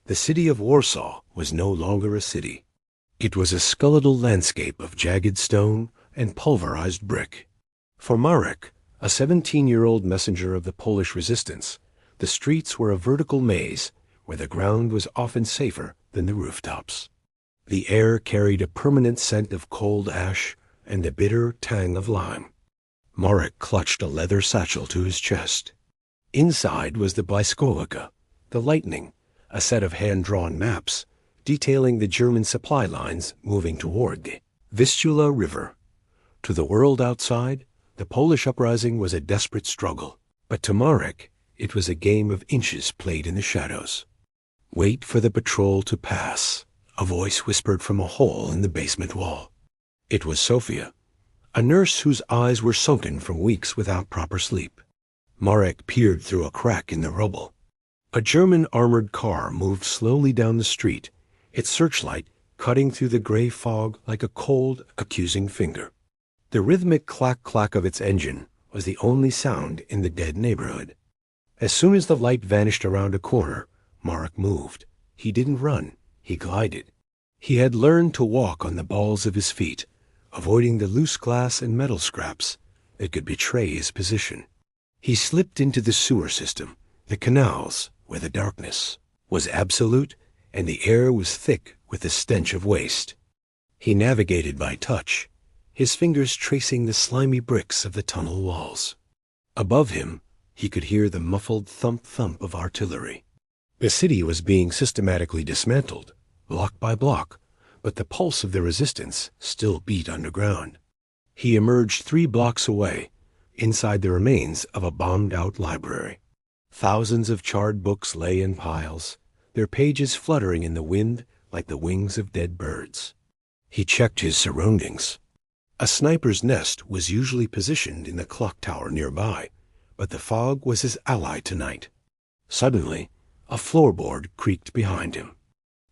The city of Warsaw was no longer a city. It was a skeletal landscape of jagged stone and pulverized brick. For Marek, a 17-year-old messenger of the Polish resistance, the streets were a vertical maze where the ground was often safer than the rooftops. The air carried a permanent scent of cold ash and a bitter tang of lime. Marek clutched a leather satchel to his chest. Inside was the Błyskawica, the lightning, a set of hand-drawn maps detailing the German supply lines moving toward the Vistula River. To the world outside, the Polish uprising was a desperate struggle, but to Marek, it was a game of inches played in the shadows. "Wait for the patrol to pass," a voice whispered from a hole in the basement wall. It was Sophia, a nurse whose eyes were sunken from weeks without proper sleep. Marek peered through a crack in the rubble. A German armored car moved slowly down the street, its searchlight cutting through the gray fog like a cold, accusing finger. The rhythmic clack-clack of its engine was the only sound in the dead neighborhood. As soon as the light vanished around a corner, Marek moved. He didn't run, he glided. He had learned to walk on the balls of his feet, avoiding the loose glass and metal scraps that could betray his position. He slipped into the sewer system, the canals, where the darkness was absolute and the air was thick with the stench of waste. He navigated by touch, his fingers tracing the slimy bricks of the tunnel walls. Above him, he could hear the muffled thump-thump of artillery. The city was being systematically dismantled, block by block, but the pulse of the resistance still beat underground. He emerged 3 blocks away, inside the remains of a bombed-out library. Thousands of charred books lay in piles, their pages fluttering in the wind like the wings of dead birds. He checked his surroundings. A sniper's nest was usually positioned in the clock tower nearby, but the fog was his ally tonight. Suddenly, a floorboard creaked behind him.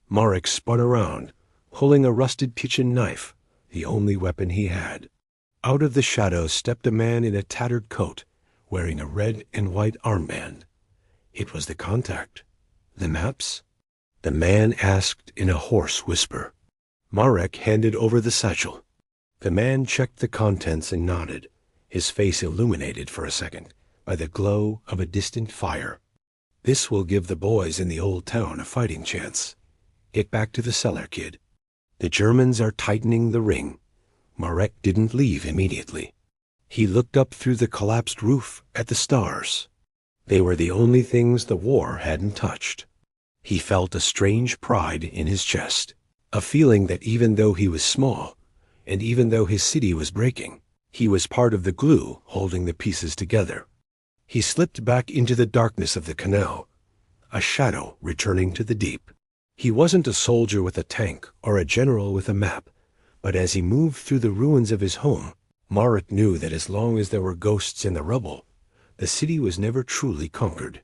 Marek spun around, pulling a rusted kitchen knife, the only weapon he had. Out of the shadows stepped a man in a tattered coat, wearing a red and white armband. It was the contact. "The maps?" The man asked in a hoarse whisper. Marek handed over the satchel. The man checked the contents and nodded, his face illuminated for a second by the glow of a distant fire. "This will give the boys in the old town a fighting chance. Get back to the cellar, kid. The Germans are tightening the ring." Marek didn't leave immediately. He looked up through the collapsed roof at the stars. They were the only things the war hadn't touched. He felt a strange pride in his chest, a feeling that even though he was small, and even though his city was breaking, he was part of the glue holding the pieces together. He slipped back into the darkness of the canal, a shadow returning to the deep. He wasn't a soldier with a tank or a general with a map, but as he moved through the ruins of his home, Marek knew that as long as there were ghosts in the rubble, the city was never truly conquered.